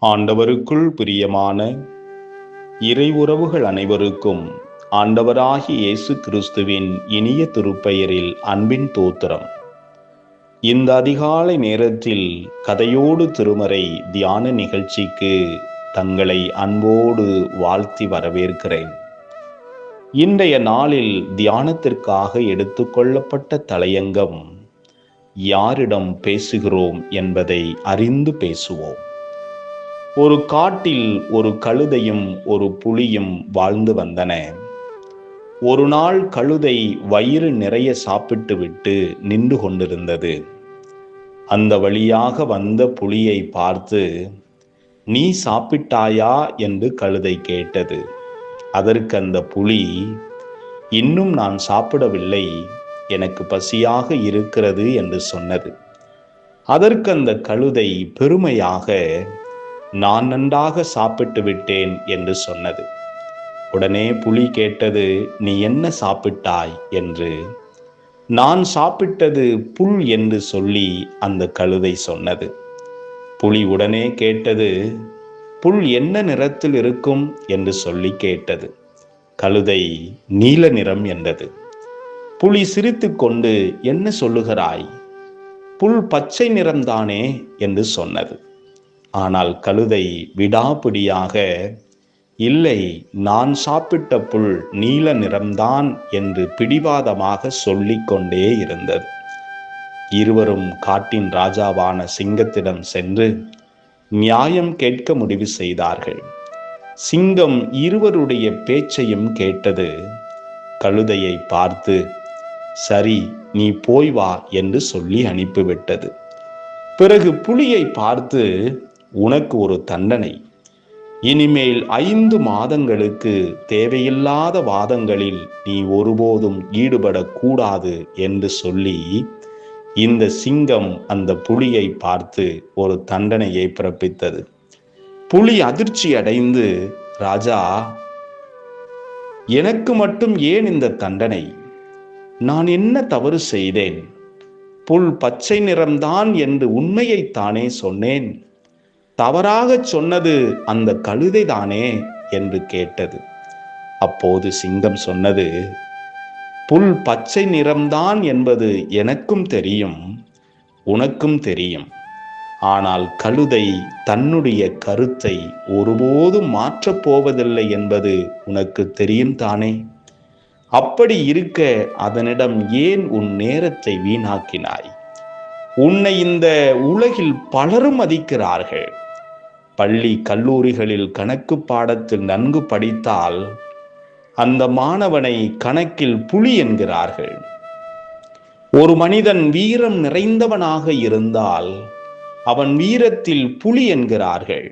ஆண்டவருக்குள் பிரியமான இறை உறவுகள் அனைவருக்கும் ஆண்டவராகிய இயேசு கிறிஸ்துவின் இனிய திருப்பெயரில் அன்பின் தோத்திரம். இந்த அதிகாலை நேரத்தில் கதையோடு திருமறை தியான நிகழ்ச்சிக்கு தங்களை அன்போடு வாழ்த்தி வரவேற்கிறேன். இன்றைய நாளில் தியானத்திற்காக எடுத்துக்கொள்ளப்பட்ட தலையங்கம், யாரிடம் பேசுகிறோம் என்பதை அறிந்து பேசுவோம். ஒரு காட்டில் ஒரு கழுதையும் ஒரு புலியும் வாழ்ந்து வந்தன. ஒரு நாள் கழுதை வயிறு நிறைய சாப்பிட்டு விட்டு நின்று கொண்டிருந்தது. அந்த வழியாக வந்த புலியை பார்த்து, "நீ சாப்பிட்டாயா?" என்று கழுதை கேட்டது. அதற்கு அந்த புலி, "இன்னும் நான் சாப்பிடவில்லை, எனக்கு பசியாக இருக்கிறது" என்று சொன்னது. அதற்கு அந்த கழுதை பெருமையாக, "நான் நன்றாக சாப்பிட்டு விட்டேன்" என்று சொன்னது. உடனே புலி கேட்டது, "நீ என்ன சாப்பிட்டாய்?" என்று. "நான் சாப்பிட்டது புல்" என்று சொல்லி அந்த கழுதை சொன்னது. புலி உடனே கேட்டது, "புல் என்ன நிறத்தில் இருக்கும்?" என்று சொல்லி கேட்டது. கழுதை நீல நிறம் என்றது. புலி சிரித்துக்கொண்டு, "என்ன சொல்லுகிறாய்? புல் பச்சை நிறம்தானே" என்று சொன்னது. ஆனால் கழுதை விடாப்பிடியாக, "இல்லை, நான் சாப்பிட்ட புல் நீல நிறம்தான்" என்று பிடிவாதமாக சொல்லிக்கொண்டே இருந்தது. இருவரும் காட்டின் ராஜாவான சிங்கத்திடம் சென்று நியாயம் கேட்க முடிவு செய்தார்கள். சிங்கம் இருவருடைய பேச்சையும் கேட்டது. கழுதையை பார்த்து, "சரி, நீ போய் வா" என்று சொல்லி அனுப்பிவிட்டது. பிறகு புலியை பார்த்து, "உனக்கு ஒரு தண்டனை. இனிமேல் 5 மாதங்களுக்கு தேவையில்லாத வாதங்களில் நீ ஒருபோதும் ஈடுபடக்கூடாது" என்று சொல்லி இந்த சிங்கம் அந்த புலியை பார்த்து ஒரு தண்டனையை பிறப்பித்தது. புலி அதிர்ச்சி அடைந்து, "ராஜா, எனக்கு மட்டும் ஏன் இந்த தண்டனை? நான் என்ன தவறு செய்தேன்? புல் பச்சை நிறம்தான் என்று உண்மையைத்தானே சொன்னேன். தவறாக சொன்னது அந்த கழுதைதானே" என்று கேட்டது. அப்போது சிங்கம் சொன்னது, "புல் பச்சை நிறம்தான் என்பது எனக்கும் தெரியும், உனக்கும் தெரியும். ஆனால் கழுதை தன்னுடைய கருத்தை ஒருபோதும் மாற்றப் போவதில்லை என்பது உனக்கு தெரியும் தானே? அப்படி இருக்க அதனிடம் ஏன் உன் நேரத்தை வீணாக்கினாய்? உன்னை இந்த உலகில் பலரும் மதிக்கிறார்கள். பள்ளி கல்லூரிகளில் கணக்கு பாடத்தில் நன்கு படித்தால் அந்த மாணவனை கணக்கில் புலி என்கிறார்கள். ஒரு மனிதன் வீரம் நிறைந்தவனாக இருந்தால் அவன் வீரத்தில் புலி என்கிறார்கள்.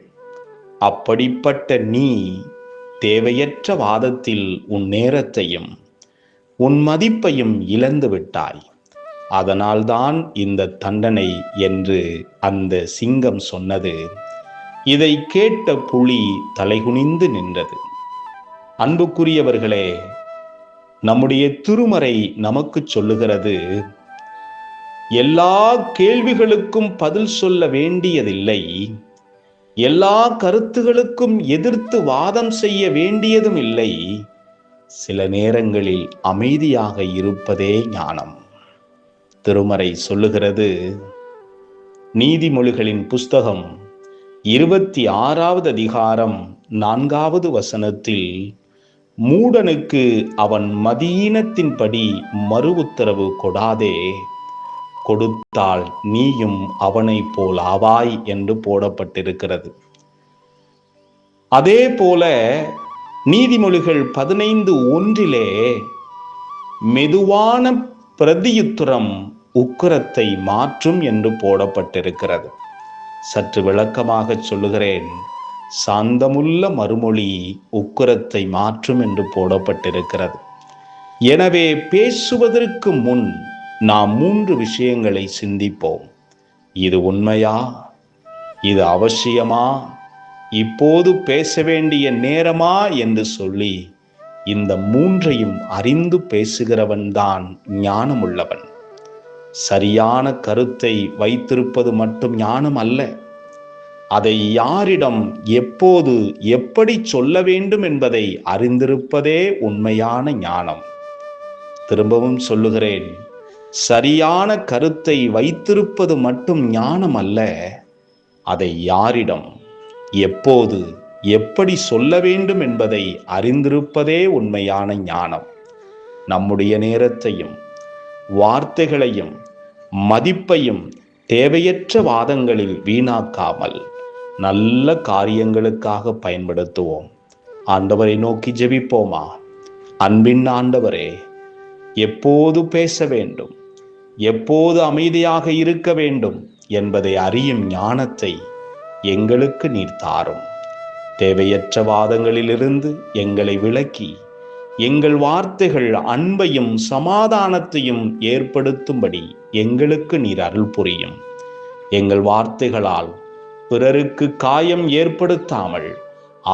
அப்படிப்பட்ட நீ தேவையற்ற வாதத்தில் உன் நேரத்தையும் உன் மதிப்பையும் இழந்து விட்டாய். அதனால்தான் இந்த தண்டனை" என்று அந்த சிங்கம் சொன்னது. இதை கேட்ட புலி தலைகுனிந்து நின்றது. அன்புக்குரியவர்களே, நம்முடைய திருமறை நமக்கு சொல்லுகிறது, எல்லா கேள்விகளுக்கும் பதில் சொல்ல வேண்டியதில்லை, எல்லா கருத்துகளுக்கும் எதிர்த்து வாதம் செய்ய வேண்டியதும் இல்லை, சில நேரங்களில் அமைதியாக இருப்பதே ஞானம். திருமறை சொல்லுகிறது, நீதிமொழிகளின் புஸ்தகம் 26வது அதிகாரம் 4வது வசனத்தில், "மூடனுக்கு அவன் மதியீனத்தின்படி மறு உத்தரவு கொடாதே, கொடுத்தால் நீயும் அவனைப் போல் ஆவாய்" என்று போடப்பட்டிருக்கிறது. அதே போல நீதிமொழிகள் 15:1 "மெதுவான பிரதியுத்தரம் உக்கிரத்தை மாற்றும்" என்று போடப்பட்டிருக்கிறது. சற்று விளக்கமாக சொல்லுகிறேன், சாந்தமுள்ள மறுமொழி உக்கிரத்தை மாற்றும் என்று போடப்பட்டிருக்கிறது. எனவே பேசுவதற்கு முன் நாம் 3 விஷயங்களை சிந்திப்போம். இது உண்மையா? இது அவசியமா? இப்போது பேச வேண்டிய நேரமா? என்று சொல்லி இந்த 3ஐயும் அறிந்து பேசுகிறவன்தான் ஞானமுள்ளவன். சரியான கருத்தை வைத்திருப்பது மட்டும் ஞானம் அல்ல, அதை யாரிடம் எப்போது எப்படி சொல்ல வேண்டும் என்பதை அறிந்திருப்பதே உண்மையான ஞானம். திரும்பவும் சொல்லுகிறேன், சரியான கருத்தை வைத்திருப்பது மட்டும் ஞானம் அல்ல, அதை யாரிடம் எப்போது எப்படி சொல்ல வேண்டும் என்பதை அறிந்திருப்பதே உண்மையான ஞானம். நம்முடைய நேரத்தையும் வார்த்தைகளையும் மதிப்பையும் தேவையற்ற வாதங்களில் வீணாக்காமல் நல்ல காரியங்களுக்காக பயன்படுத்துவோம். ஆண்டவரை நோக்கி ஜெபிப்போமா? அன்பின் ஆண்டவரே, எப்போது பேச வேண்டும், எப்போது அமைதியாக இருக்க வேண்டும் என்பதை அறியும் ஞானத்தை எங்களுக்கு நீர் தாரும். தேவையற்ற வாதங்களிலிருந்து எங்களை விலக்கி எங்கள் வார்த்தைகள் அன்பையும் சமாதானத்தையும் ஏற்படுத்தும்படி எங்களுக்கு நீர் அருள் புரியும். எங்கள் வார்த்தைகளால் பிறருக்கு காயம் ஏற்படுத்தாமல்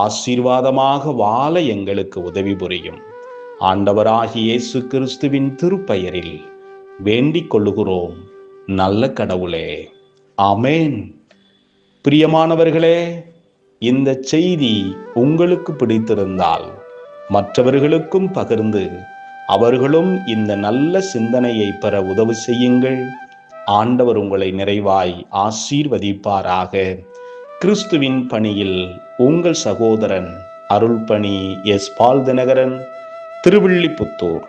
ஆசீர்வாதமாக வாழ எங்களுக்கு உதவி புரியும். ஆண்டவராகிய இயேசு கிறிஸ்துவின் திருப்பெயரில் வேண்டிக் கொள்ளுகிறோம் நல்ல கடவுளே, ஆமென். பிரியமானவர்களே, இந்த செய்தி உங்களுக்கு பிடித்திருந்தால் மற்றவர்களுக்கும் பகிர்ந்து அவர்களும் இந்த நல்ல சிந்தனையை பெற உதவி செய்யுங்கள். ஆண்டவர் உங்களை நிறைவாய் ஆசீர்வதிப்பாராக. கிறிஸ்துவின் பணியில் உங்கள் சகோதரன் அருள்பணி எஸ். பால் தினகரன், திருவில்லிபுத்தூர்.